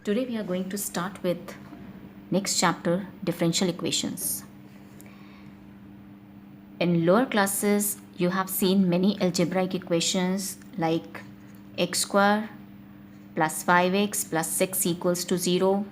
Today we are going to start with next chapter, differential equations. In lower classes you have seen many algebraic equations like x square plus 5x plus 6 equals to 0,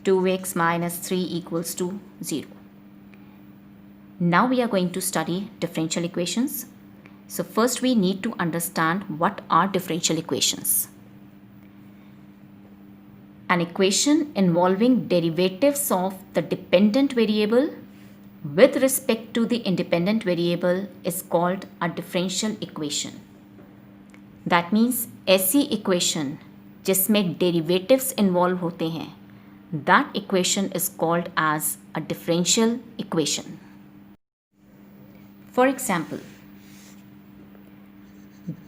2x minus 3 equals to 0. Now we are going to study differential equations. So first we need to understand what are differential equations. An equation involving derivatives of the dependent variable with respect to the independent variable is called a differential equation. That means ऐसी equation जिसमें derivatives involve होते हैं, that equation is called as a differential equation. For example,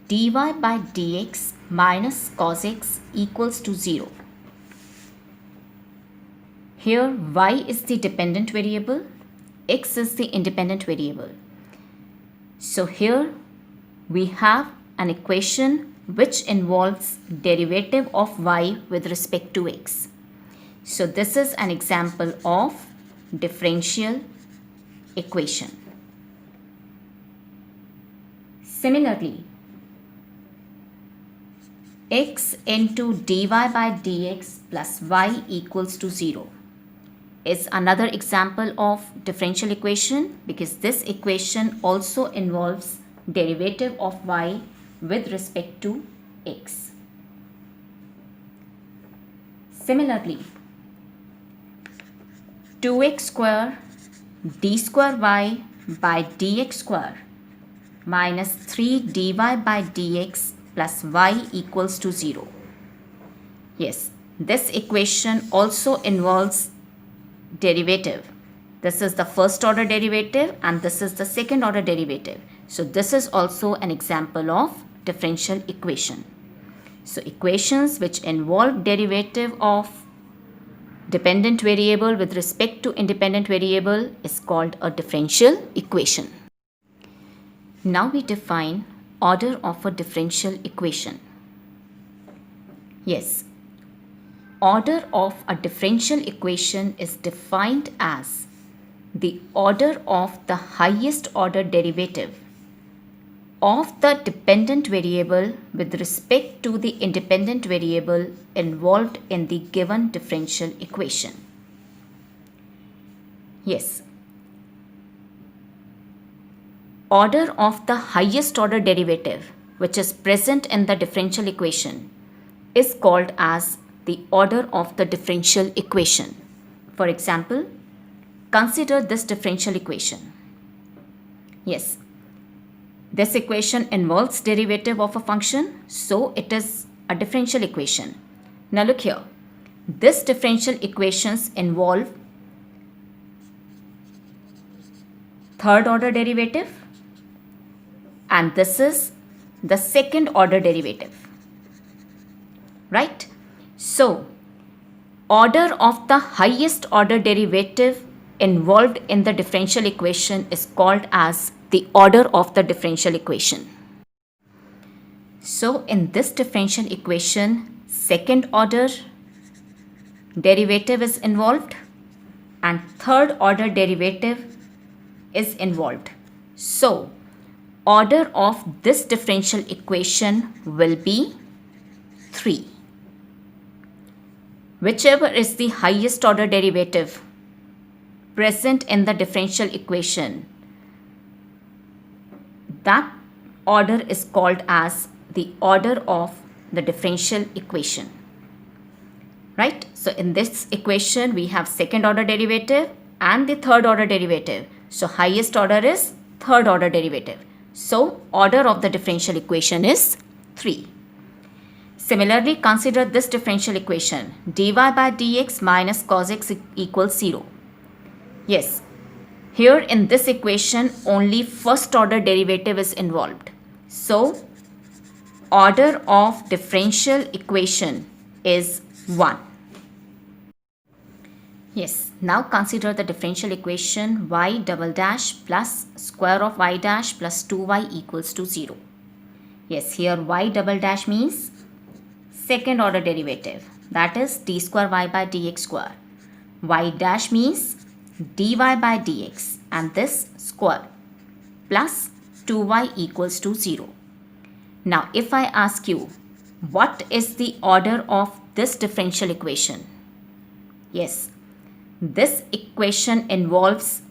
dy by dx minus cos x equals to 0. Here y is the dependent variable, x is the independent variable. So here we have an equation which involves derivative of y with respect to x. So this is an example of differential equation. Similarly, x into dy by dx plus y equals to 0 is another example of differential equation because this equation also involves derivative of y with respect to x. Similarly, 2x square d square y by dx square minus 3 dy by dx plus y equals to 0. Yes, this equation also involves derivative. This is the first order derivative and this is the second order derivative. So this is also an example of differential equation. So equations which involve derivative of dependent variable with respect to independent variable is called a differential equation. Now we define order of a differential equation. Yes, order of a differential equation is defined as the order of the highest order derivative of the dependent variable with respect to the independent variable involved in the given differential equation. Yes, order of the highest order derivative which is present in the differential equation is called as the order of the differential equation. For example, consider this differential equation. Yes, this equation involves derivative of a function, so it is a differential equation. Now look here, this differential equations involve third order derivative and this is the second order derivative, right? So, order of the highest order derivative involved in the differential equation is called as the order of the differential equation. So, in this differential equation, second order derivative is involved and third order derivative is involved. So, order of this differential equation will be 3. Whichever is the highest order derivative present in the differential equation, that order is called as the order of the differential equation. Right? So in this equation we have second order derivative and the third order derivative. So highest order is third order derivative. So order of the differential equation is 3. Similarly, consider this differential equation, dy by dx minus cos x equals 0. Yes, here in this equation only first order derivative is involved. So, order of differential equation is 1. Yes, now consider the differential equation y double dash plus square of y dash plus 2y equals to 0. Yes, here y double dash means second order derivative, that is d square y by dx square. Y dash means dy by dx and this square plus 2y equals to 0. Now if I ask you, what is the order of this differential equation? Yes, this equation involves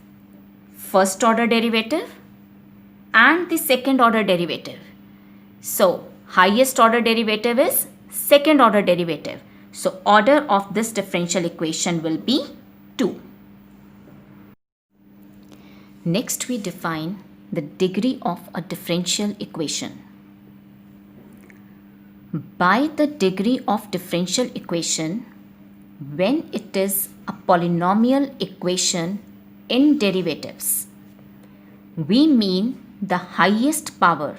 first order derivative and the second order derivative. So highest order derivative is second order derivative. So order of this differential equation will be 2. Next we define the degree of a differential equation. By the degree of differential equation, when it is a polynomial equation in derivatives, we mean the highest power,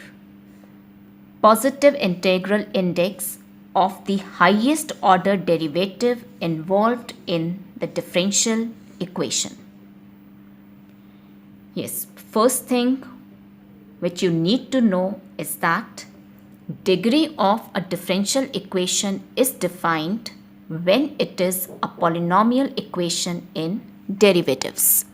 positive integral index of the highest order derivative involved in the differential equation. Yes, first thing which you need to know is that degree of a differential equation is defined when it is a polynomial equation in derivatives.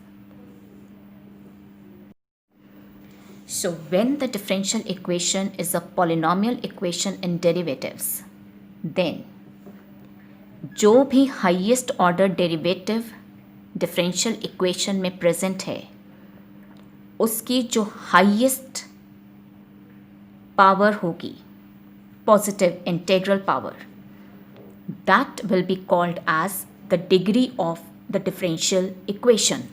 So when the differential equation is a polynomial equation in derivatives, then जो भी highest order derivative differential equation में present है उसकी जो highest power होगी, positive integral power, that will be called as the degree of the differential equation.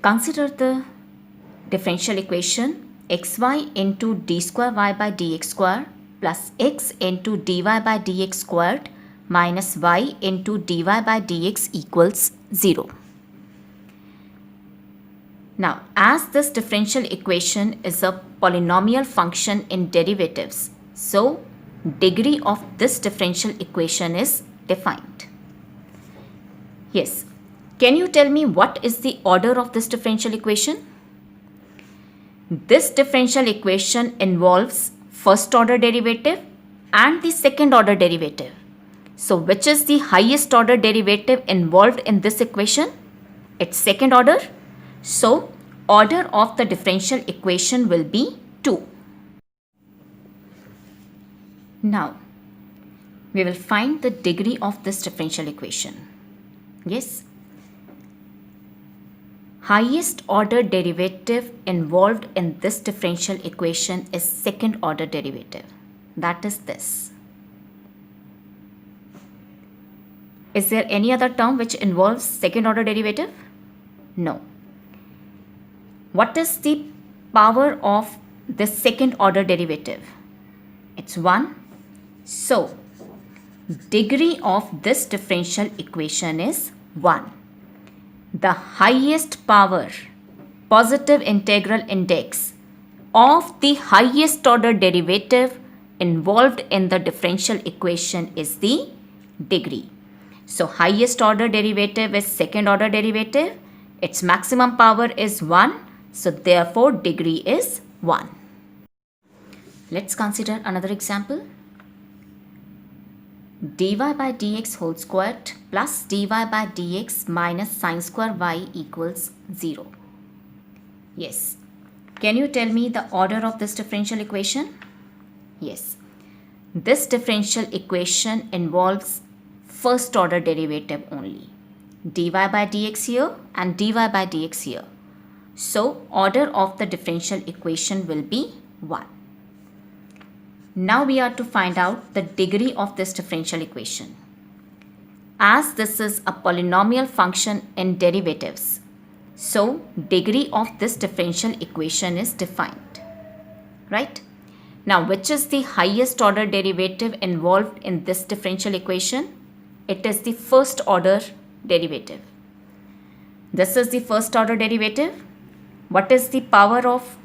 Consider the differential equation xy into d square y by dx square plus x into dy by dx squared minus y into dy by dx equals 0. Now, as this differential equation is a polynomial function in derivatives, so degree of this differential equation is defined. Yes, can you tell me what is the order of this differential equation? This differential equation involves first order derivative and the second order derivative. So which is the highest order derivative involved in this equation? It's second order. So order of the differential equation will be 2. Now we will find the degree of this differential equation. Yes. Highest order derivative involved in this differential equation is second order derivative. That is this. Is there any other term which involves second order derivative? No. What is the power of the second order derivative? It's 1. So, degree of this differential equation is 1. The highest power, positive integral index of the highest order derivative involved in the differential equation is the degree. So, highest order derivative is second order derivative. Its maximum power is 1. So, therefore, degree is 1. Let's consider another example. dy by dx whole squared plus dy by dx minus sine square y equals 0. Yes. Can you tell me the order of this differential equation? Yes. This differential equation involves first order derivative only. dy by dx here and dy by dx here. So, order of the differential equation will be 1. Now we are to find out the degree of this differential equation. As this is a polynomial function in derivatives, so degree of this differential equation is defined. Right? Now, which is the highest order derivative involved in this differential equation? It is the first order derivative. This is the first order derivative. What is the power of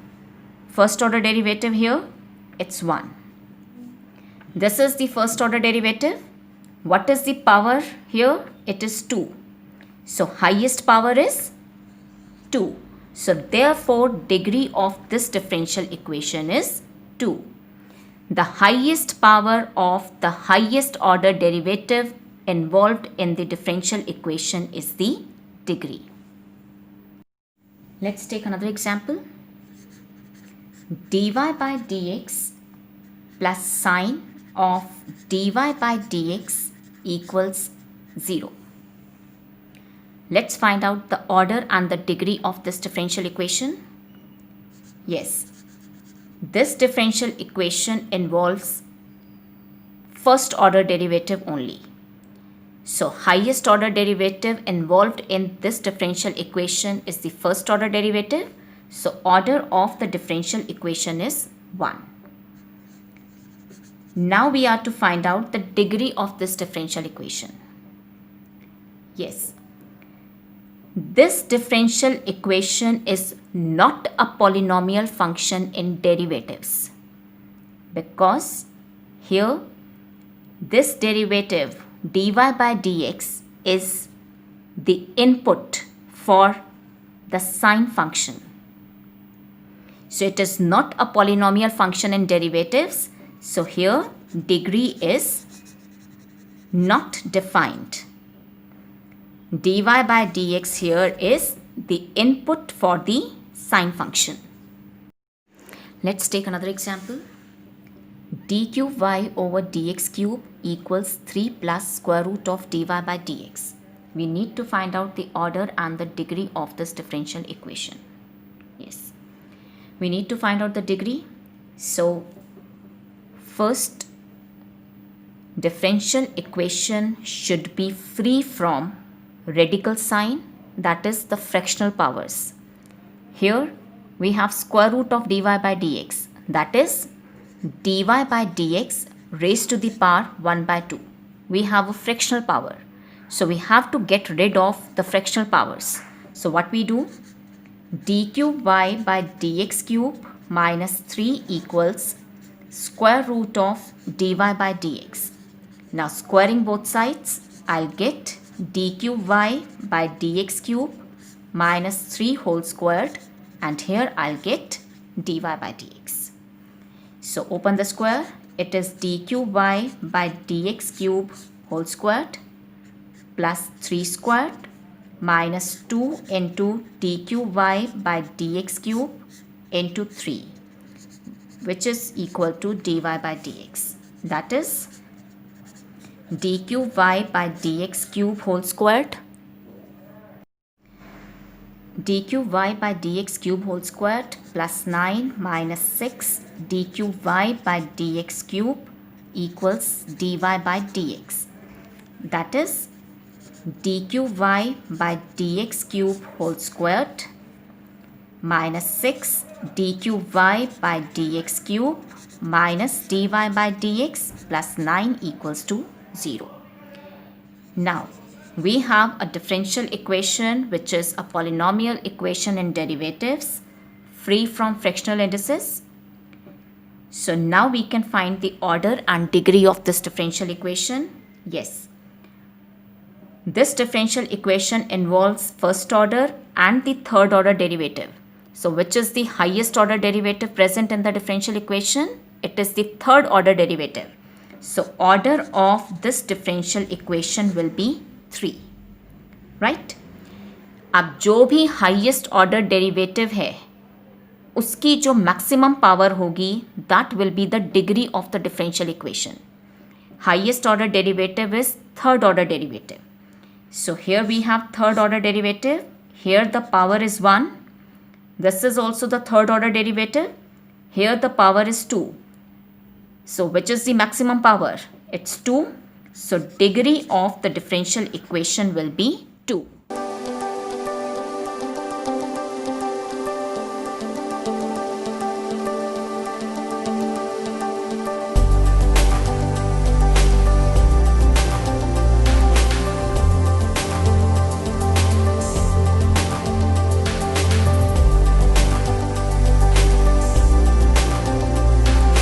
first order derivative here? It's 1. This is the first order derivative. What is the power here? It is 2. So highest power is 2. So therefore degree of this differential equation is 2. the highest power of the highest order derivative involved in the differential equation is the degree. Let's take another example. dy by dx plus sine of dy by dx equals 0. Let's find out the order and the degree of this differential equation. Yes, this differential equation involves first order derivative only. So highest order derivative involved in this differential equation is the first order derivative. So order of the differential equation is 1. Now we are to find out the degree of this differential equation. Yes, this differential equation is not a polynomial function in derivatives, because here this derivative dy by dx is the input for the sine function. So it is not a polynomial function in derivatives. So here degree is not defined. dy by dx here is the input for the sine function. Let's take another example. d cube y over dx cube equals 3 plus square root of dy by dx. We need to find out the order and the degree of this differential equation. Yes, we need to find out the degree. So first, differential equation should be free from radical sign, that is the fractional powers. Here we have square root of dy by dx, that is dy by dx raised to the power 1 by 2. We have a fractional power. So we have to get rid of the fractional powers. So what we do? d cube y by dx cube minus 3 equals square root of dy by dx. Now squaring both sides, I'll get d cube y by dx cube minus 3 whole squared, and here I'll get dy by dx. So open the square, it is d cube y by dx cube whole squared plus 3 squared minus 2 into d cube y by dx cube into 3, which is equal to dy by dx. That is d cube y by dx cube whole squared, d cube y by dx cube whole squared plus 9 minus 6 d cube y by dx cube equals dy by dx. That is d cube y by dx cube whole squared minus 6 d cube y by dx cube minus dy by dx plus 9 equals to 0. Now we have a differential equation which is a polynomial equation in derivatives free from fractional indices. So now we can find the order and degree of this differential equation. Yes, this differential equation involves first order and the third order derivative. So which is the highest order derivative present in the differential equation? It is the third order derivative. So order of this differential equation will be 3, right? अब जो भी highest order derivative है उसकी जो maximum power होगी that will be the degree of the differential equation. Highest order derivative is third order derivative. So here we have third order derivative. Here the power is 1. This is also the third order derivative. Here the power is 2. So which is the maximum power? It's 2. So degree of the differential equation will be 2.